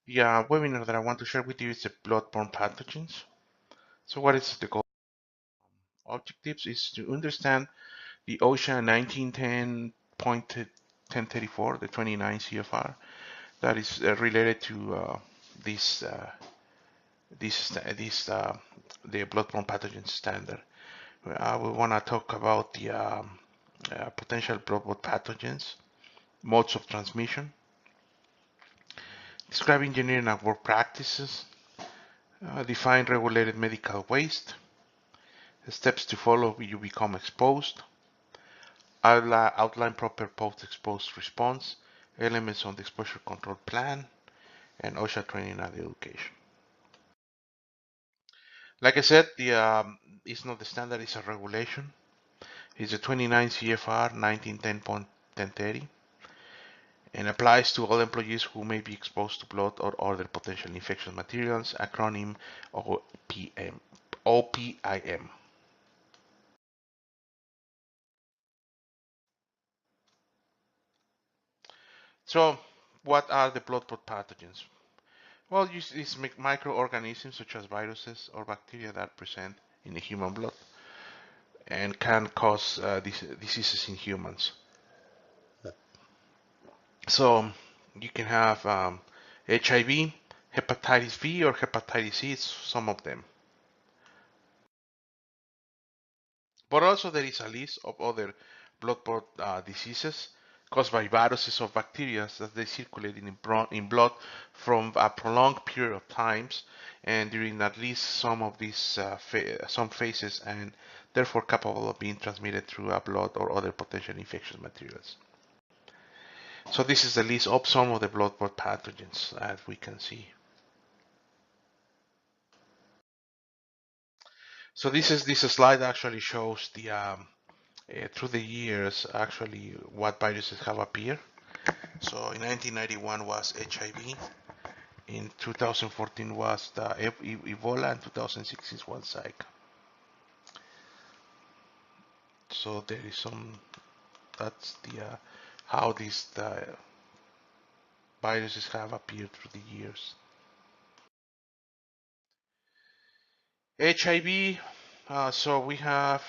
The webinar that I want to share with you is the bloodborne pathogens. So what is the goal? Objectives is to understand the OSHA 1910.1034, the 29 CFR, that is related to the bloodborne pathogen standard. We want to talk about the potential bloodborne pathogens, modes of transmission, describe engineering and work practices, define regulated medical waste, steps to follow when you become exposed, outline proper post-exposed response, elements on the exposure control plan, and OSHA training and education. Like I said, it's not the standard, it's a regulation. It's a 29 CFR 1910.1030 and applies to all employees who may be exposed to blood or other potential infectious materials, acronym OPM, OPIM. So, what are the bloodborne pathogens? Well, it's microorganisms such as viruses or bacteria that present in the human blood and can cause diseases in humans. So you can have HIV, hepatitis B, or hepatitis E, some of them. But also there is a list of other bloodborne diseases caused by viruses or bacteria that they circulate in blood from a prolonged period of times and during at least some of these some phases, and therefore capable of being transmitted through a blood or other potential infectious materials. So this is the list of some of the bloodborne pathogens as we can see. So this slide actually shows the through the years actually what viruses have appeared. So in 1991 was HIV, in 2014 was the Ebola, and 2016 was Zika. So there is some, that's the how these viruses have appeared through the years. HIV, so we have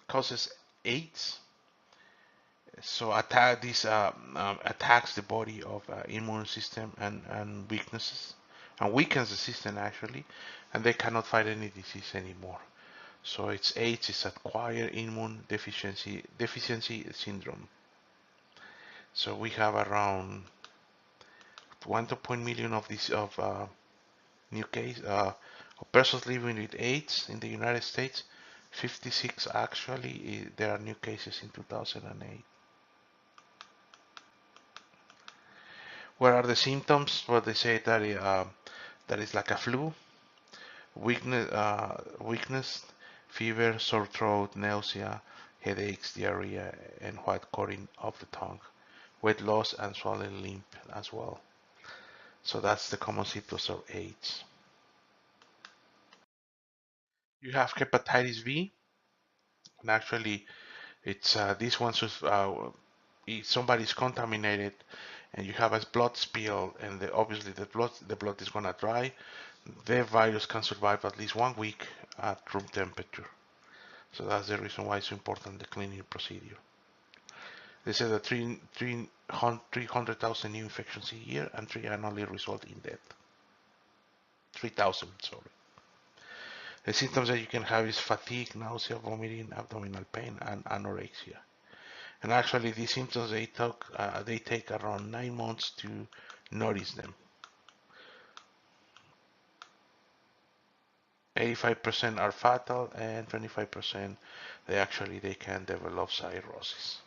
causes AIDS. So this attacks the body of immune system and weaknesses and weakens the system actually, and they cannot fight any disease anymore. So it's AIDS is acquired immune deficiency syndrome. So we have around 1.2 million of these new case of persons living with AIDS in the United States. 56 actually. There are new cases in 2008. What are the symptoms? Well, they say that that is like a flu, weakness, fever, sore throat, nausea, headaches, diarrhea, and white coating of the tongue, weight loss, and swollen limb as well. So that's the common symptoms of AIDS. You have hepatitis B, and actually, it's this one. If somebody is contaminated, and you have a blood spill, and obviously the blood is gonna dry, the virus can survive at least 1 week at room temperature. So that's the reason why it's important, the cleaning procedure. They say that 300,000 new infections a year and 3 annually result in death. 3,000, sorry. The symptoms that you can have is fatigue, nausea, vomiting, abdominal pain, and anorexia. And actually, these symptoms they take around 9 months to notice them. 85% are fatal, and 25% they can develop cirrhosis.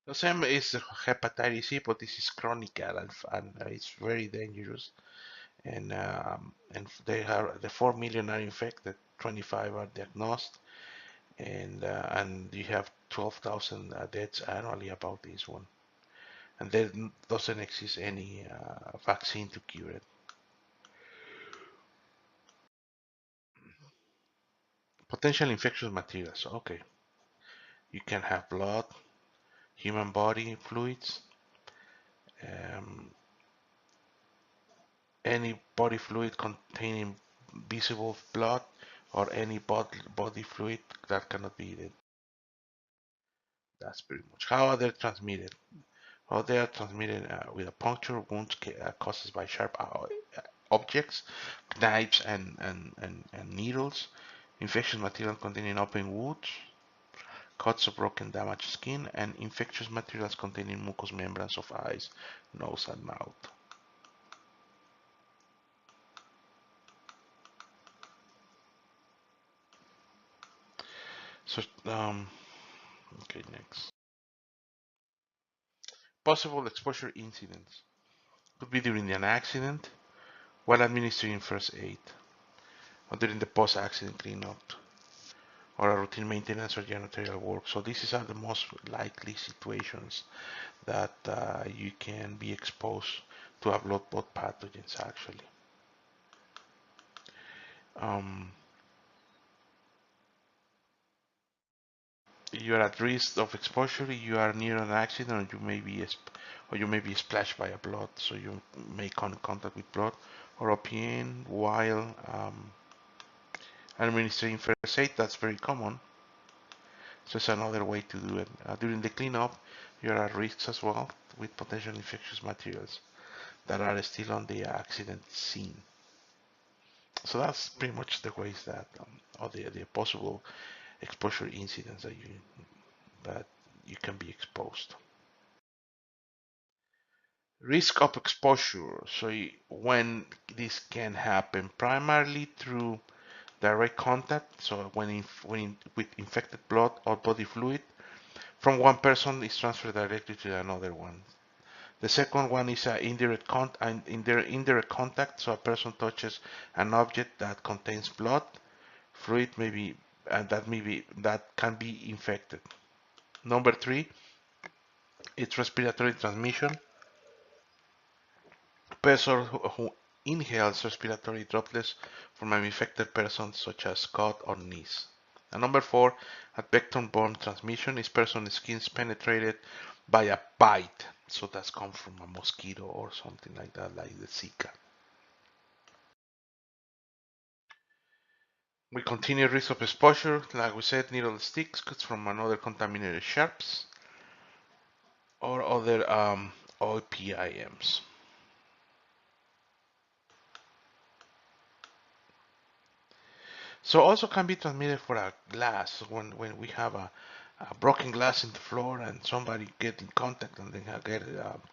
The same is hepatitis E, but this is chronic and it's very dangerous. And they have the 4 million are infected, 25 are diagnosed, and you have 12,000 deaths annually about this one. And there doesn't exist any vaccine to cure it. Potential infectious materials. Okay, you can have blood, human body fluids, um, any body fluid containing visible blood, or any body fluid that cannot be eaten. That's pretty much how they're transmitted. Well, they are transmitted with a puncture wounds caused by sharp objects, knives and needles, infectious material containing open wounds, cuts of broken damaged skin, and infectious materials containing mucous membranes of eyes, nose, and mouth. So, okay, next. Possible exposure incidents could be during an accident, while administering first aid, or during the post-accident cleanup, or a routine maintenance or janitorial work. So these are the most likely situations that you can be exposed to a bloodborne pathogens actually. Um, you are at risk of exposure. You are near an accident, or you may be splashed by a blood. So you may come in contact with blood or OPN while administering first aid. That's very common. So it's another way to do it. During the cleanup, you are at risk as well with potential infectious materials that are still on the accident scene. So that's pretty much the ways that, or the possible exposure incidents that you can be exposed. Risk of exposure. So when this can happen, primarily through direct contact. So with infected blood or body fluid from one person is transferred directly to another one. The second one is indirect contact. So a person touches an object that contains blood, fluid maybe, and that can be infected. Number three, it's respiratory transmission. Person who inhales respiratory droplets from an infected person, such as cough or sneeze. And number four, a vector-borne transmission is person's skin penetrated by a bite. So that's come from a mosquito or something like that, like the Zika. We continue risk of exposure. Like we said, needle sticks from another contaminated sharps or other OPIMs. So also can be transmitted for a glass when we have a broken glass in the floor and somebody get in contact and they get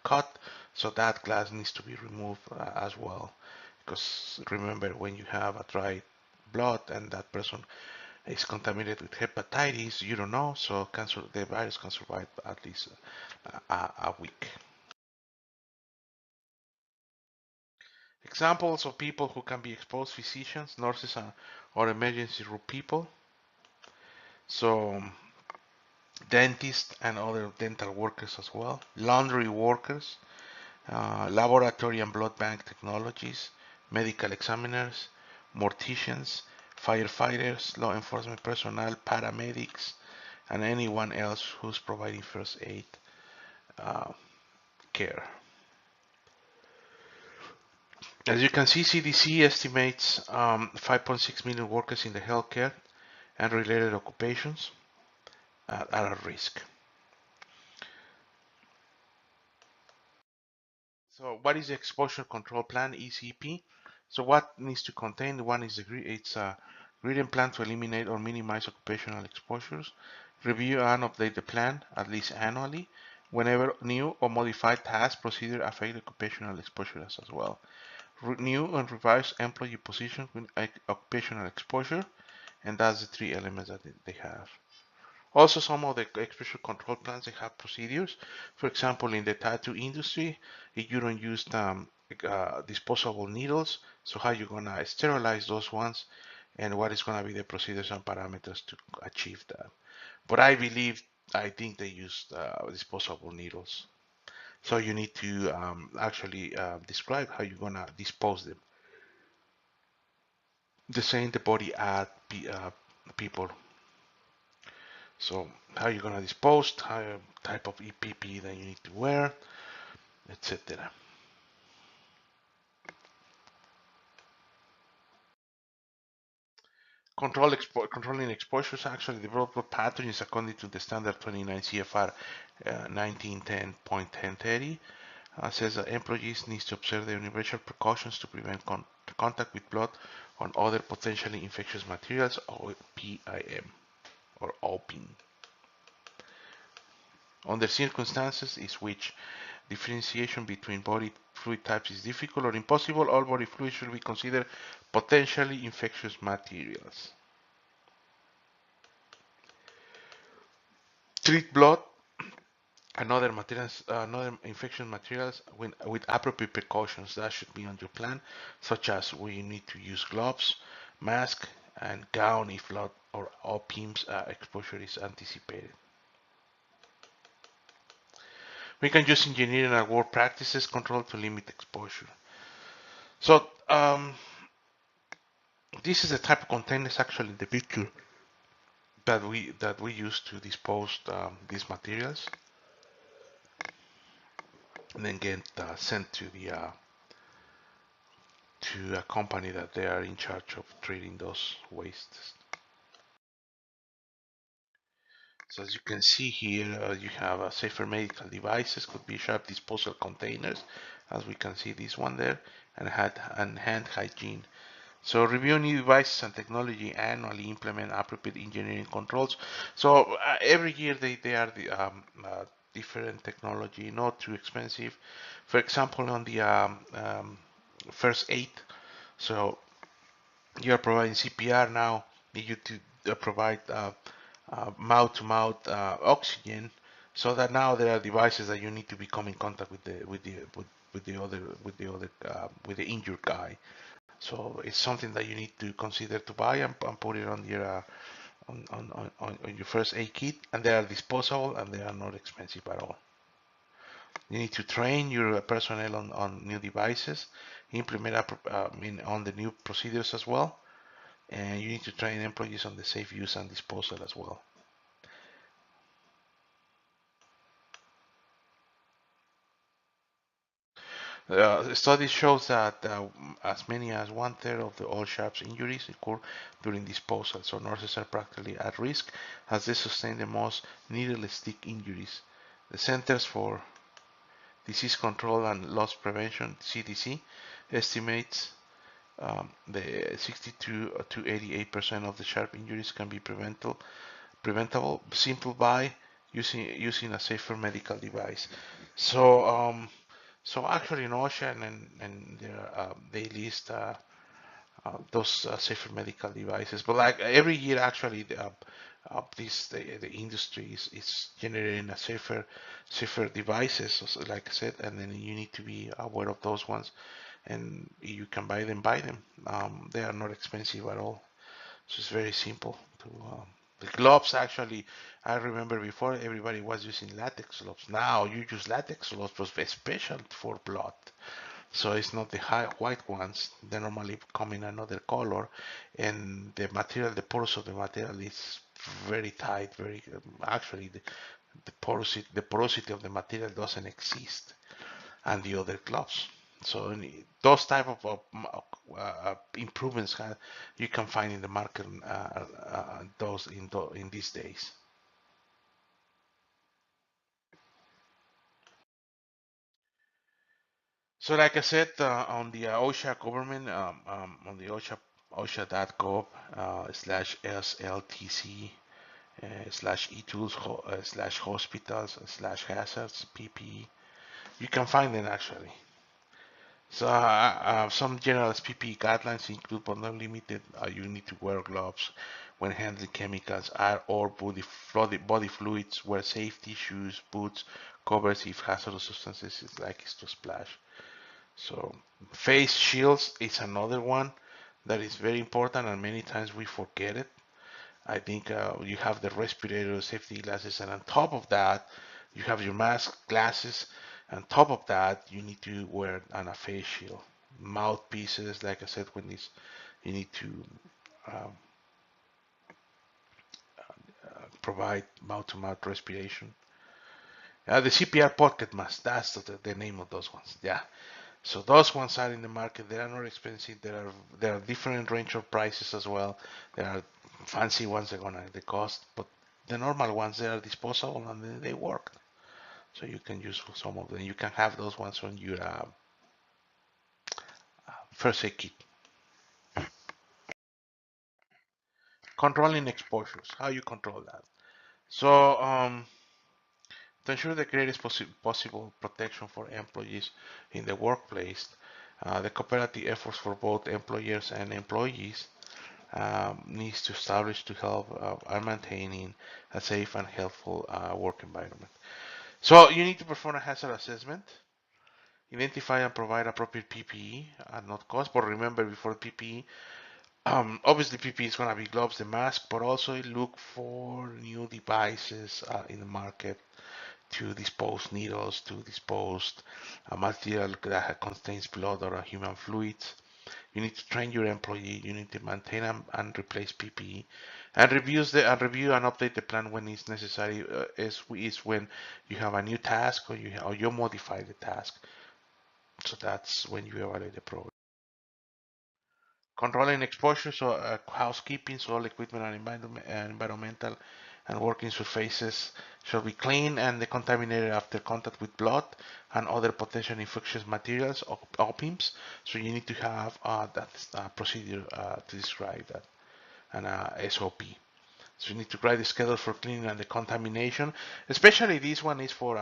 cut. So that glass needs to be removed as well. Because remember, when you have a dry blood and that person is contaminated with hepatitis, you don't know. So the virus can survive at least a week. Examples of people who can be exposed: physicians, nurses, or emergency room people. So dentists and other dental workers as well, laundry workers, laboratory and blood bank technologies, medical examiners, morticians, firefighters, law enforcement personnel, paramedics, and anyone else who's providing first aid uh, care. As you can see, CDC estimates 5.6 million workers in the healthcare and related occupations are at risk. So what is the exposure control plan, ECP? So what needs to contain? One is it's a gradient plan to eliminate or minimize occupational exposures. Review and update the plan at least annually whenever new or modified tasks procedure affect occupational exposures as well. New and revise employee position with occupational exposure, and that's the three elements that they have. Also, some of the exposure control plans, they have procedures. For example, in the tattoo industry, if you don't use disposable needles, so how you gonna sterilize those ones, and what is gonna be the procedures and parameters to achieve that. But I think they use disposable needles. So you need to actually describe how you're gonna dispose them. The same the body at people. So how you're gonna dispose, how type of EPP that you need to wear, etc. Controlling exposures. Actually, the bloodborne pathogens according to the standard 29 CFR 1910.1030 says that employees need to observe the universal precautions to prevent contact with blood on other potentially infectious materials, or PIM or OPIM. Under circumstances in which differentiation between body fluid types is difficult or impossible, all body fluids should be considered potentially infectious materials. Treat blood and other materials, another infectious materials with appropriate precautions that should be on your plan, such as we need to use gloves, mask, and gown if blood or OPIM's exposure is anticipated. We can use engineering and work practices control to limit exposure. So this is the type of containers actually in the picture that we use to dispose these materials, and then get sent to the to a company that they are in charge of treating those wastes. So as you can see here, you have safer medical devices, could be sharp disposal containers, as we can see this one there, and hand hygiene. So review new devices and technology annually, implement appropriate engineering controls. So every year they are the different technology, not too expensive. For example, on the first aid, so you are providing CPR now. You to provide mouth-to-mouth oxygen, so that now there are devices that you need to become in contact with the injured guy. So it's something that you need to consider to buy and put it on your on your first aid kit, and they are disposable and they are not expensive at all. You need to train your personnel on new devices, implement on the new procedures as well, and you need to train employees on the safe use and disposal as well. Study shows that as many as 1/3 of the all sharps injuries occur during disposal, so nurses are practically at risk as they sustain the most needle stick injuries. The Centers for Disease Control and Loss Prevention (CDC) estimates the 62 to 88% of the sharp injuries can be preventable simply by using a safer medical device. So actually in OSHA and they list those safer medical devices, but like every year actually the industry is generating a safer devices, so like I said, and then you need to be aware of those ones, and you can buy them. They are not expensive at all, so it's very simple to. The gloves actually, I remember before everybody was using latex gloves. Now you use latex gloves, but special for blood. So it's not the white ones. They normally come in another color, and the material, the pores of the material is very tight. Actually, the porosity of the material doesn't exist, and the other gloves. So those type of improvements you can find in the market those in these days. So like I said, on the OSHA government, on the OSHA.gov /SLTC /etools /hospitals /hazards PPE, you can find them actually. So some general PPE guidelines include but not limited. You need to wear gloves when handling chemicals or body fluids. Wear safety shoes, boots, covers if hazardous substances is likely to splash. So face shields is another one that is very important, and many times we forget it. I think you have the respirator, safety glasses, and on top of that, you have your mask, glasses. On top of that, you need to wear a face shield, mouthpieces. Like I said, you need to um, provide mouth-to-mouth respiration. The CPR pocket mask, that's the name of those ones. Yeah. So those ones are in the market. They are not expensive. There are different range of prices as well. There are fancy ones that gonna the cost, but the normal ones they are disposable and they work. So you can use some of them. You can have those ones on your first aid kit. Controlling exposures. How you control that? So to ensure the greatest possible protection for employees in the workplace, the cooperative efforts for both employers and employees needs to establish to help are maintaining a safe and healthful work environment. So you need to perform a hazard assessment, identify and provide appropriate PPE at not cost. But remember, before PPE, obviously PPE is going to be gloves, the mask, but also look for new devices in the market to dispose needles, to dispose material that contains blood or human fluids. You need to train your employee. You need to maintain and replace PPE, and review and update the plan when it's necessary. Is when you have a new task or you modify the task. So that's when you evaluate the program. Controlling exposure, so housekeeping, so all equipment and environmental and working surfaces shall be clean and decontaminated after contact with blood and other potential infectious materials or OPIMs. So you need to have that procedure to describe that and SOP. So you need to write the schedule for cleaning and decontamination. Especially this one is for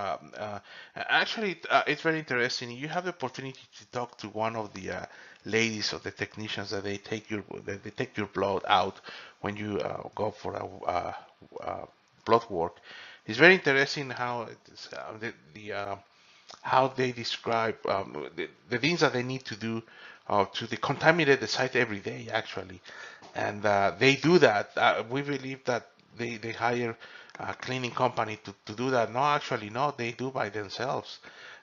actually it's very interesting. You have the opportunity to talk to one of the ladies or the technicians that they take your blood out when you go for blood work. It's very interesting how how they describe the things that they need to do to decontaminate the site every day actually, and they do that. We believe that they hire a cleaning company to do that. No, actually, no, they do by themselves.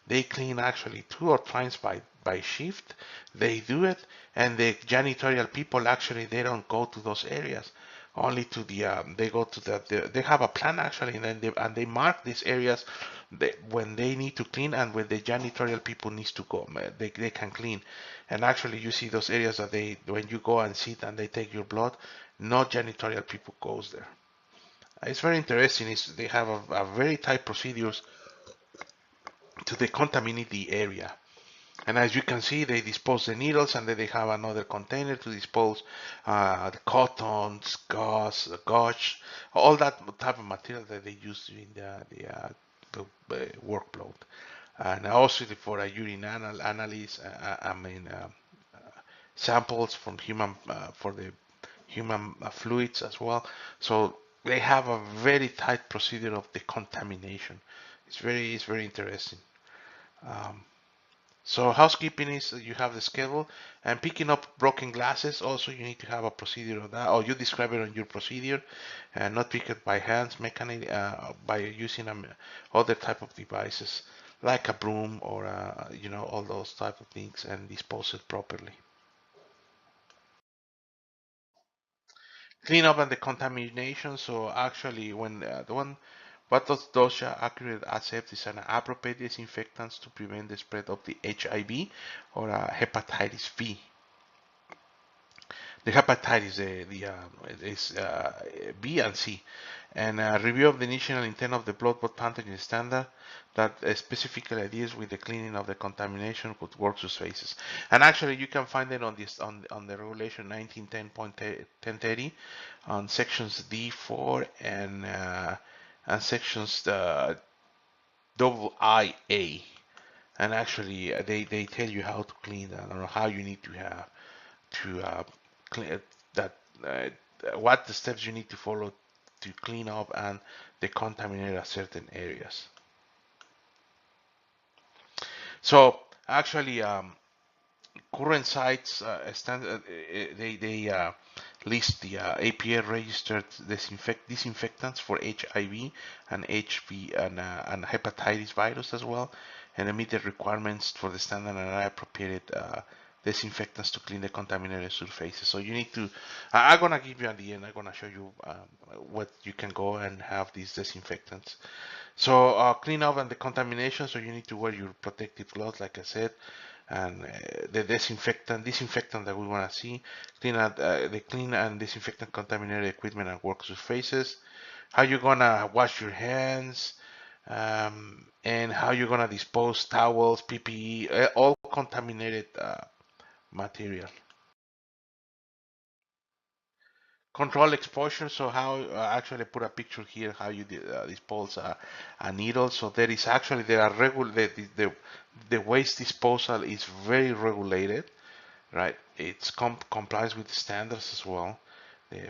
They clean actually 2 or 3 times by shift. They do it, and the janitorial people actually they don't go to those areas. Only to they go to they have a plan actually, and then they mark these areas when they need to clean and when the janitorial people needs to go, they can clean. And actually, you see those areas that when you go and sit and they take your blood, no janitorial people goes there. It's very interesting. They have a very tight procedures to decontaminate the area. And as you can see, they dispose the needles, and then they have another container to dispose the cottons, gauze, all that type of material that they use in the workload. And also for a urine analysis, samples from human for the human fluids as well. So they have a very tight procedure of decontamination. It's very interesting. Um, so housekeeping is you have the schedule, and picking up broken glasses also you need to have a procedure of that, or you describe it on your procedure, and not pick it by hands, mechanic by using other type of devices like a broom or all those type of things, and dispose it properly. Clean up and the contamination. So actually, when the one what does DOSHA accurate accept is an appropriate disinfectants to prevent the spread of the HIV or hepatitis B. The hepatitis is B and C, and a review of the initial intent of the Bloodborne Pathogen standard that specifically deals with the cleaning of the contamination with work surfaces. And actually, you can find it on this on the regulation 1910.1030 on sections D4 and sections double IA. And actually, they tell you how to clean that or how you need to have to clean that what the steps you need to follow to clean up and decontaminate certain areas. So actually, current sites they list the APA registered disinfectants for HIV and HV and hepatitis virus as well, and meet the requirements for the standard and appropriate disinfectants to clean the contaminated surfaces. So you need to. I'm gonna give you at the end. I'm gonna show you what you can go and have these disinfectants. So clean up and the contamination. So you need to wear your protective gloves, like I said. and the disinfectant that we want to see, the clean and disinfectant contaminated equipment and work surfaces, how you're gonna wash your hands, and how you're gonna dispose towels, PPE, all contaminated material. Control exposure. So how actually put a picture here how you dispose a needle. So there are the waste disposal is very regulated, right? It's complies with standards as well,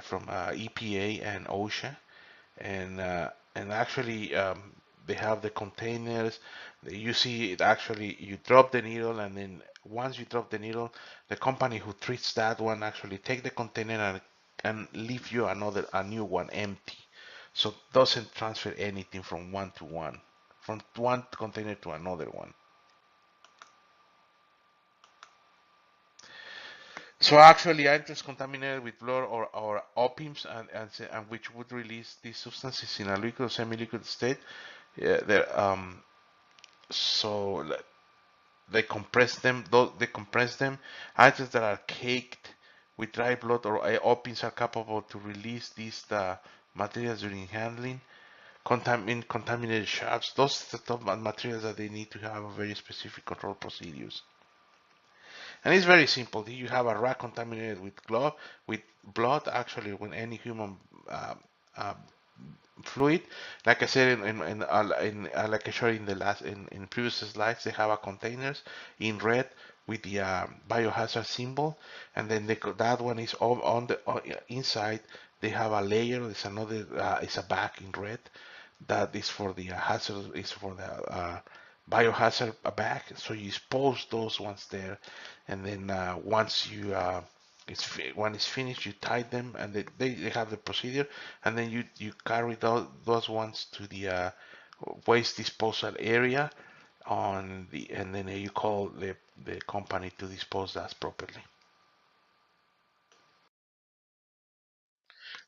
from EPA and OSHA, and actually they have the containers. You see it actually, you drop the needle, and then once you drop the needle, the company who treats that one actually take the container and leave you a new one empty, so it doesn't transfer anything from one to one, from one container to another one. So actually, items contaminated with blood or opiums, and which would release these substances in a liquid or semi-liquid state. Yeah, so they compress them. They compress them. Items that are caked with dry blood or opiums are capable to release these materials during handling. Contaminated sharps. Those are the top materials that they need to have a very specific control procedures. And it's very simple. You have a rack contaminated with blood, actually, when any human uh, fluid. Like I said like I showed in the last in previous slides, they have a containers in red with the biohazard symbol, and then that one is on the inside. They have a layer. There's another. It's a bag in red that is for the hazard. Is for the biohazard bag. So you expose those ones there, and then once you when it's finished, you tie them, and they have the procedure, and then you carry those ones to the waste disposal area and then you call the company to dispose that properly.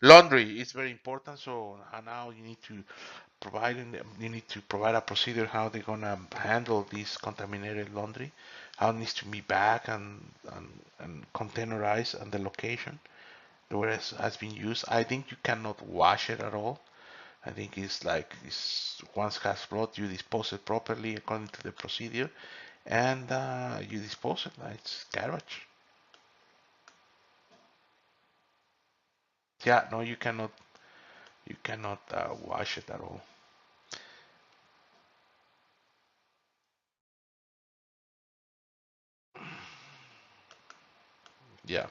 Laundry is very important, so now you need to provide a procedure how they're gonna handle this contaminated laundry, how it needs to be bagged and containerized on the location where it has been used. I think you cannot wash it at all. I think it's once has blood, you dispose it properly according to the procedure, and you dispose it. It's garbage. Yeah, no, you cannot. You cannot wash it at all. Yeah.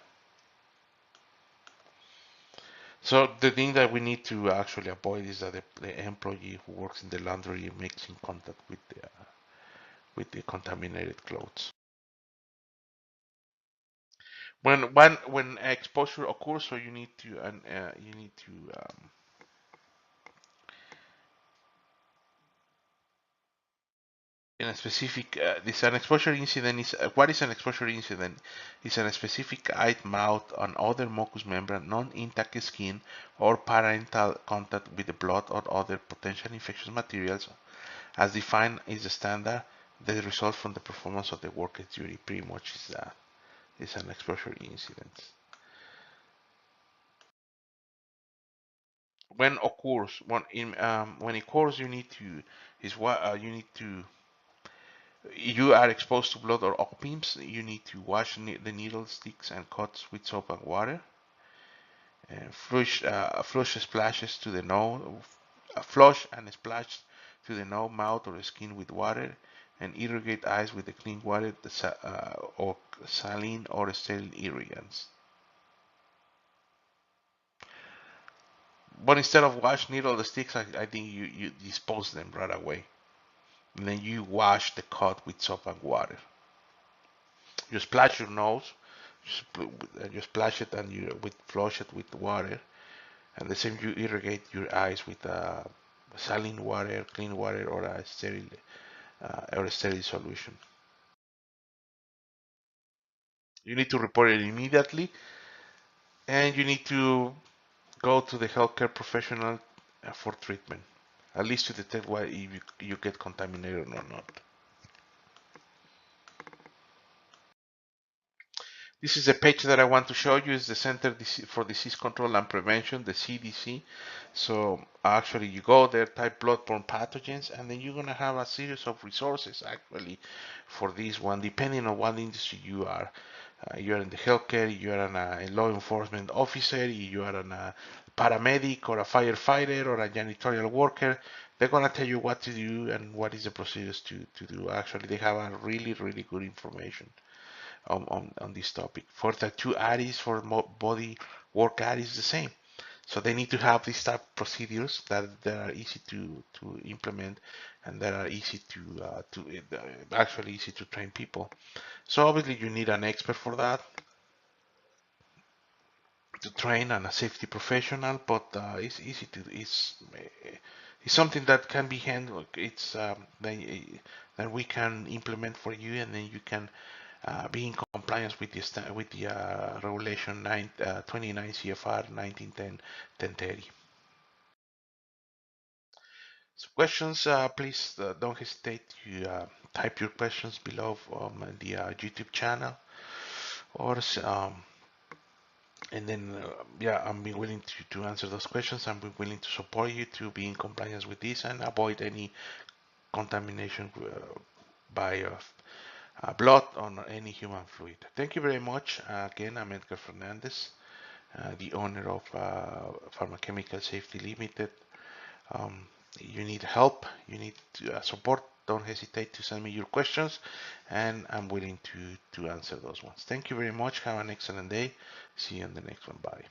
So the thing that we need to actually avoid is that the employee who works in the laundry makes in contact with the contaminated clothes. When exposure occurs, so you need to in a specific this an exposure incident is what is an exposure incident? It's a specific eye, mouth, and other mucous membrane, non-intact skin, or parental contact with the blood or other potential infectious materials, as defined is the standard that results from the performance of the worker's duty. Pretty much is an exposure incident. When it occurs, you need to is what you need to you are exposed to blood or opiums, you need to wash the needle sticks and cuts with soap and water. Flush splashes to the nose, flush and splash to the nose, mouth, or skin with water, and irrigate eyes with the clean water, or saline or sterile irrigants. But instead of wash needle the sticks, I think you dispose them right away, and then you wash the cut with soap and water. You splash your nose, you splash it and you with flush it with water, and the same you irrigate your eyes with saline water, clean water, or a sterile solution. You need to report it immediately, and you need to go to the healthcare professional for treatment, at least to detect why you get contaminated or not. This is a page that I want to show you. Is the Center for Disease Control and Prevention, the CDC. So actually, you go there, type bloodborne pathogens, and then you're gonna have a series of resources actually for this one, depending on what industry you are. You're in the healthcare, you're a law enforcement officer, you are a paramedic or a firefighter or a janitorial worker. They're gonna tell you what to do and what is the procedures to do. Actually, they have a really good information on this topic. For the two ARIs, for body work ARIs, the same. So they need to have these type of procedures that are easy to implement and that are easy actually easy to train people. So obviously you need an expert for that to train and a safety professional, but it's easy to it's something that can be handled. It's that we can implement for you, and then you can be in compliance with the regulation 29 CFR 1910 1030. So questions, please don't hesitate to type your questions below on the YouTube channel, or and then yeah, I'm be willing to answer those questions. I'm be willing to support you to be in compliance with this and avoid any contamination by blood on any human fluid. Thank you very much. Again, I'm Edgar Fernandez, the owner of Pharmaceutical Safety Limited. You need help, you need support, don't hesitate to send me your questions, and I'm willing to answer those ones. Thank you very much. Have an excellent day. See you in the next one. Bye.